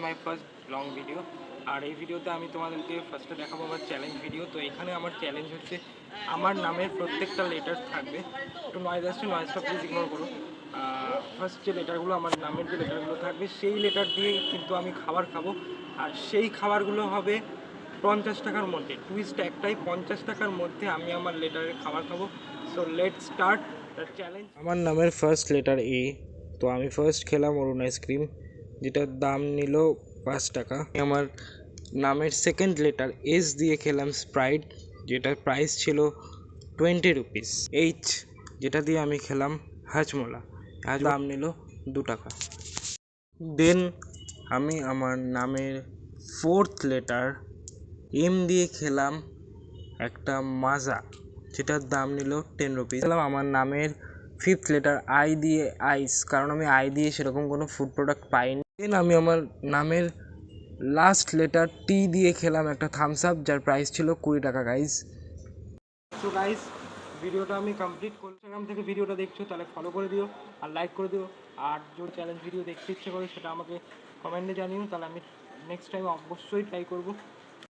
মাই first long video. আর এই ভিডিওতে আমি তোমাদেরকে ফার্স্টে দেখাবো আমার চ্যালেঞ্জ ভিডিও। তো এখানে আমার চ্যালেঞ্জ হচ্ছে আমার নামের প্রত্যেকটা লেটার থাকবে। একটু নয়েজ আসছে, নয়েজটা প্লিজ ইগনোর করো। ফার্স্ট যে লেটারগুলো, আমার নামের যে লেটারগুলো থাকবে সেই লেটার দিয়েই কিন্তু আমি খাবার খাবো। আর সেই খাবারগুলো হবে 50 টাকার মধ্যে। টুইস্ট একটাই, 50 টাকার মধ্যে আমি আমার লেটারের খাবার খাবো। So let start the challenge. আমার নামের ফার্স্ট লেটার এ। তো আমি ফার্স্ট খেলাম অরুণ আইসক্রিম, যেটার দাম নিল 5 টাকা। আমার নামের সেকেন্ড লেটার এস দিয়ে খেলাম স্প্রাইট, যেটার প্রাইস ছিল 20 রুপিস। এইচ, যেটা দিয়ে আমি খেলাম হাজমোলা, আর দাম নিল 2 টাকা। দেন আমি আমার নামের ফোর্থ লেটার এম দিয়ে খেলাম একটা মাজা, যেটার দাম নিল 10 রুপিস। খেলাম আমার নামের ফিফথ লেটার আই দিয়ে আইস, কারণ আমি আই দিয়ে সেরকম কোনো ফুড প্রোডাক্ট পাইনি। দেন আমি আমার নামের লাস্ট লেটার টি দিয়ে খেলাম একটা থামস আপ, যার প্রাইস ছিল 20 টাকা গাইজ। সো গাইজ, ভিডিওটা আমি কমপ্লিট করলাম। ইনস্টাগ্রাম থেকে ভিডিওটা দেখছো তাহলে ফলো করে দিও আর লাইক করে দিও। আর যে চ্যালেঞ্জ ভিডিও দেখতে ইচ্ছে করে সেটা আমাকে কমেন্টে জানিও, তাহলে আমি নেক্সট টাইম অবশ্যই ট্রাই করবো।